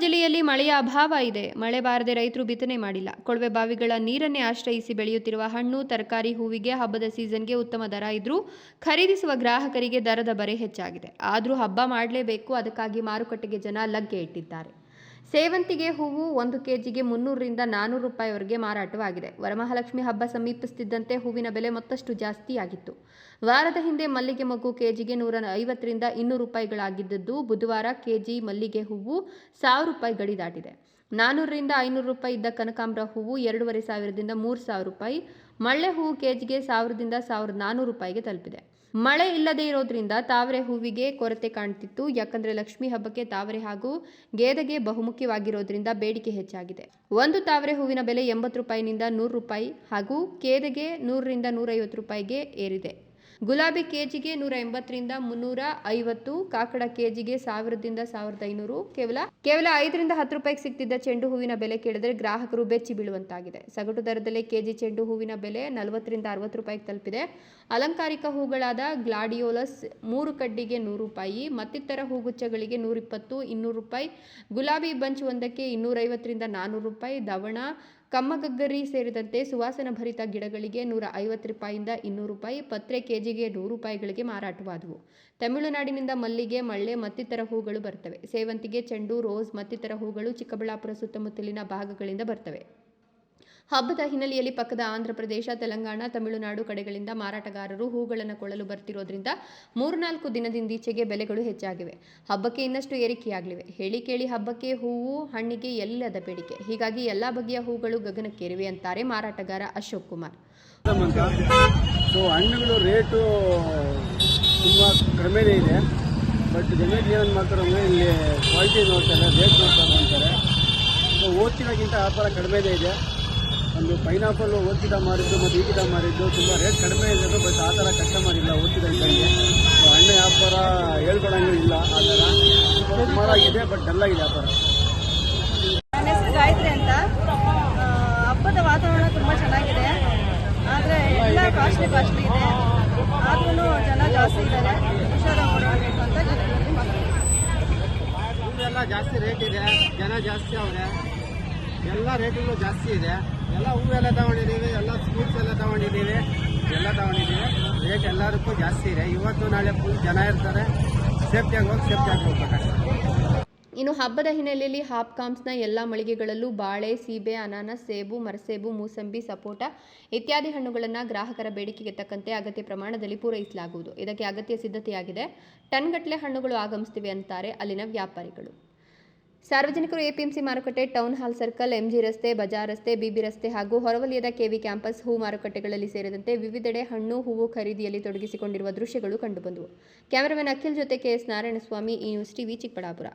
ಜಿಲ್ಲೆಯಲ್ಲಿ ಮಳೆಯ ಅಭಾವ ಇದೆ. ಮಳೆ ಬಾರದೆ ರೈತರು ಬಿತ್ತನೆ ಮಾಡಿಲ್ಲ. ಕೊಳವೆ ಬಾವಿಗಳ ನೀರನ್ನೇ ಆಶ್ರಯಿಸಿ ಬೆಳೆಯುತ್ತಿರುವ ಹಣ್ಣು, ತರಕಾರಿ, ಹೂವಿಗೆ ಹಬ್ಬದ ಸೀಸನ್ಗೆ ಉತ್ತಮ ದರ ಇದ್ರೂ ಖರೀದಿಸುವ ಗ್ರಾಹಕರಿಗೆ ದರದ ಬರೆ ಹೆಚ್ಚಾಗಿದೆ. ಆದರೂ ಹಬ್ಬ ಮಾಡಲೇಬೇಕು, ಅದಕ್ಕಾಗಿ ಮಾರುಕಟ್ಟೆಗೆ ಜನ ಲಗ್ಗೆ ಇಟ್ಟಿದ್ದಾರೆ. ಸೇವಂತಿಗೆ ಹೂವು 1 ಕೆಜಿಗೆ 300 ರಿಂದ 400 ರೂಪಾಯಿವರೆಗೆ ಮಾರಾಟವಾಗಿದೆ. ವರಮಹಾಲಕ್ಷ್ಮಿ ಹಬ್ಬ ಸಮೀಪಿಸುತ್ತಿದ್ದಂತೆ ಹೂವಿನ ಬೆಲೆ ಮತ್ತಷ್ಟು ಜಾಸ್ತಿಯಾಗಿತ್ತು. ವಾರದ ಹಿಂದೆ ಮಲ್ಲಿಗೆ ಮೊಗ್ಗು ಕೆಜಿಗೆ 150 ರಿಂದ 200 ರೂಪಾಯಿಗಳಾಗಿದ್ದು, ಬುಧವಾರ ಕೆಜಿ ಮಲ್ಲಿಗೆ ಹೂವು 1000 ರೂಪಾಯಿ ಗಡಿ ದಾಟಿದೆ. 400 ರಿಂದ 500 ರೂಪಾಯಿ ಇದ್ದ ಕನಕಾಂಬರ ಹೂವು 2500 ರಿಂದ 3000 ರೂಪಾಯಿ, ಮಳ್ಳೆ ಹೂವು ಕೆಜಿಗೆ 1000 ರಿಂದ 1400 ರೂಪಾಯಿಗೆ ತಲುಪಿದೆ. ಮಳೆ ಇಲ್ಲದೇ ಇರೋದ್ರಿಂದ ತಾವರೆ ಹೂವಿಗೆ ಕೊರತೆ ಕಾಣ್ತಿತ್ತು. ಯಾಕಂದ್ರೆ ಲಕ್ಷ್ಮೀ ಹಬ್ಬಕ್ಕೆ ತಾವರೆ ಹಾಗೂ ಗೇದಗೆ ಬಹುಮುಖ್ಯವಾಗಿರೋದ್ರಿಂದ ಬೇಡಿಕೆ ಹೆಚ್ಚಾಗಿದೆ. ಒಂದು ತಾವರೆ ಹೂವಿನ ಬೆಲೆ 80 ರೂಪಾಯಿನಿಂದ 100 ರೂಪಾಯಿ ಹಾಗೂ ಕೇದಗೆ 100 ರಿಂದ 150 ರೂಪಾಯಿಗೆ ಏರಿದೆ. ಗುಲಾಬಿ ಕೆಜಿಗೆ 180 ರಿಂದ 350, ಕಾಕಡ ಕೆಜಿಗೆ 1000 ರಿಂದ 1500. ಕೇವಲ 5 ರಿಂದ 10 ರೂಪಾಯಿಗೆ ಸಿಗ್ತಿದ್ದ ಚೆಂಡು ಹೂವಿನ ಬೆಲೆ ಕೇಳಿದರೆ ಗ್ರಾಹಕರು ಬೆಚ್ಚಿ ಬೀಳುವಂತಾಗಿದೆ. ಸಗಟು ದರದಲ್ಲೇ ಕೆಜಿ ಚೆಂಡು ಹೂವಿನ ಬೆಲೆ 40 ರಿಂದ 60 ರೂಪಾಯಿಗೆ ತಲುಪಿದೆ. ಅಲಂಕಾರಿಕ ಹೂಗಳಾದ ಗ್ಲಾಡಿಯೋಲಸ್ 3 ಕಡ್ಡಿಗೆ 100 ರೂಪಾಯಿ, ಮತ್ತಿತರ ಹೂಗುಚ್ಛಗಳಿಗೆ 120, 200 ರೂಪಾಯಿ, ಗುಲಾಬಿ ಬಂಚ್ ಒಂದಕ್ಕೆ 250 ರಿಂದ 400 ರೂಪಾಯಿ, ದವಣ, ಕಮ್ಮಗಗ್ಗರಿ ಸೇರಿದಂತೆ ಸುವಾಸನ ಭರಿತ ಗಿಡಗಳಿಗೆ 150 ರೂಪಾಯಿಯಿಂದ 200 ರೂಪಾಯಿ, ಪತ್ರೆ ಕೆಜಿಗೆ 100 ರೂಪಾಯಿಗಳಿಗೆ ಮಾರಾಟವಾದವು. ತಮಿಳುನಾಡಿನಿಂದ ಮಲ್ಲಿಗೆ, ಮಳ್ಳೆ ಮತ್ತಿತರ ಹೂಗಳು ಬರ್ತವೆ. ಸೇವಂತಿಗೆ, ಚೆಂಡು, ರೋಸ್ ಮತ್ತಿತರ ಹೂಗಳು ಚಿಕ್ಕಬಳ್ಳಾಪುರ ಸುತ್ತಮುತ್ತಲಿನ ಭಾಗಗಳಿಂದ ಬರ್ತವೆ. ಹಬ್ಬದ ಹಿನ್ನೆಲೆಯಲ್ಲಿ ಪಕ್ಕದ ಆಂಧ್ರ ಪ್ರದೇಶ, ತೆಲಂಗಾಣ, ತಮಿಳುನಾಡು ಕಡೆಗಳಿಂದ ಮಾರಾಟಗಾರರು ಹೂಗಳನ್ನು ಕೊಳ್ಳಲು ಬರ್ತಿರೋದ್ರಿಂದ 3-4 ದಿನದಿಂದೀಚೆಗೆ ಬೆಲೆಗಳು ಹೆಚ್ಚಾಗಿವೆ. ಹಬ್ಬಕ್ಕೆ ಇನ್ನಷ್ಟು ಏರಿಕೆಯಾಗಲಿವೆ. ಹೇಳಿ ಕೇಳಿ ಹಬ್ಬಕ್ಕೆ ಹೂವು, ಹಣ್ಣಿಗೆ ಎಲ್ಲದ ಬೇಡಿಕೆ. ಹೀಗಾಗಿ ಎಲ್ಲಾ ಬಗೆಯ ಹೂಗಳು ಗಗನಕ್ಕೇರಿವೆ ಅಂತಾರೆ ಮಾರಾಟಗಾರ ಅಶೋಕ್ ಕುಮಾರ್. ಹಣ್ಣುಗಳು ರೇಟು ತುಂಬ ಕಡಿಮೆನೇ ಇದೆ. ಬಟ್ ಜನರಿಗೆ ಏನು ಮಾಡ್ತಾರೆ ಅಂದರೆ ಇಲ್ಲಿ ಕ್ವಾಲಿಟಿ ನೋಡ್ತಾರೆ, ರೇಟ್ ನೋಡ್ತಾರೆ ಅಂತಾರೆ. ಓದ್ತಿರೋಕ್ಕಿಂತ ವ್ಯಾಪಾರ ಕಡಿಮೆನೇ ಇದೆ. ಒಂದು ಪೈನಾಪಲ್ ಓದ್ತಿದ್ದ ಮಾರಿದ್ದು ಮತ್ತು ಈಗಿದ ಮಾರಿದ್ದು ತುಂಬ ರೇಟ್ ಕಡಿಮೆ ಇರೋದು. ಬಟ್ ಆ ಥರ ಕಸ್ಟಮರ್ ಇಲ್ಲ ಓದ್ತಿದ್ದಂಗೆ. ಹಣ್ಣು ವ್ಯಾಪಾರ ಹೇಳ್ಕೊಳಂಗೂ ಇಲ್ಲ. ಆ ಥರ ಸುಮಾರಾಗಿದೆ, ಬಟ್ ಡಲ್ಲಾಗಿದೆ ವ್ಯಾಪಾರ. ನನ್ನ ಹೆಸರು ಗಾಯತ್ರಿ ಅಂತ. ಹಬ್ಬದ ವಾತಾವರಣ ತುಂಬ ಚೆನ್ನಾಗಿದೆ. ಆದರೆ ಎಲ್ಲ ಕಾಸ್ಟ್ಲಿ ಇದೆ. ಆದ್ರೂ ಜನ ಜಾಸ್ತಿ ಇದ್ದಾರೆ. ಹುಷಾರಾಗಿ ಓಡಾಡಬೇಕು ಅಂತ ಜನರಲ್ಲಿ ಹೂವೆಲ್ಲ ಜಾಸ್ತಿ ರೇಟ್ ಇದೆ, ಜನ ಜಾಸ್ತಿ ಅವರೆ, ಎಲ್ಲ ರೇಟುಗಳು ಜಾಸ್ತಿ ಇದೆ. ಎಲ್ಲ ಹೂವೆಲ್ಲ ತಗೊಂಡಿದ್ದೀವಿ, ಎಲ್ಲ ಫ್ರೂಟ್ಸ್ ಎಲ್ಲ ತಗೊಂಡಿದ್ದೀವಿ, ರೇಟ್ ಎಲ್ಲದಕ್ಕೂ ಜಾಸ್ತಿ ಇದೆ. ಇವತ್ತು ನಾಳೆ ಫುಲ್ ಜನ ಇರ್ತಾರೆ. ಸೇಫ್ಟಿಯಾಗಿ ಹೋಗ್ಬೇಕಷ್ಟೇ. ಇನ್ನು ಹಬ್ಬದ ಹಿನ್ನೆಲೆಯಲ್ಲಿ ಹಾಪ್ಕಾಮ್ಸ್ನ ಎಲ್ಲ ಮಳಿಗೆಗಳಲ್ಲೂ ಬಾಳೆ, ಸೀಬೆ, ಅನಾನಸ್, ಸೇಬು, ಮರಸೇಬು, ಮೂಸಂಬಿ, ಸಪೋಟ ಇತ್ಯಾದಿ ಹಣ್ಣುಗಳನ್ನು ಗ್ರಾಹಕರ ಬೇಡಿಕೆಗೆ ತಕ್ಕಂತೆ ಅಗತ್ಯ ಪ್ರಮಾಣದಲ್ಲಿ ಪೂರೈಸಲಾಗುವುದು. ಇದಕ್ಕೆ ಅಗತ್ಯ ಸಿದ್ಧತೆಯಾಗಿದೆ. ಟನ್ಗಟ್ಟಲೆ ಹಣ್ಣುಗಳು ಆಗಮಿಸುತ್ತಿವೆ ಅಂತಾರೆ ಅಲ್ಲಿನ ವ್ಯಾಪಾರಿಗಳು. ಸಾರ್ವಜನಿಕರು ಎಪಿಎಂಸಿ ಮಾರುಕಟ್ಟೆ, ಟೌನ್ ಹಾಲ್ ಸರ್ಕಲ್, ಎಂಜಿ ರಸ್ತೆ, ಬಜಾರ್ ರಸ್ತೆ, ಬಿಬಿ ರಸ್ತೆ ಹಾಗೂ ಹೊರವಲಯದ ಕೆವಿ ಕ್ಯಾಂಪಸ್ ಹೂ ಮಾರುಕಟ್ಟೆಗಳಲ್ಲಿ ಸೇರಿದಂತೆ ವಿವಿಧೆಡೆ ಹಣ್ಣು, ಹೂವು ಖರೀದಿಯಲ್ಲಿ ತೊಡಗಿಸಿಕೊಂಡಿರುವ ದೃಶ್ಯಗಳು ಕಂಡುಬಂದವು. ಕ್ಯಾಮರಾಮನ್ ಅಖಿಲ್ ಜೊತೆ ಕೆಎಸ್ ನಾರಾಯಣಸ್ವಾಮಿ, ಈ ನ್ಯೂಸ್ ಟಿವಿ, ಚಿಕ್ಕಬಳ್ಳಾಪುರ.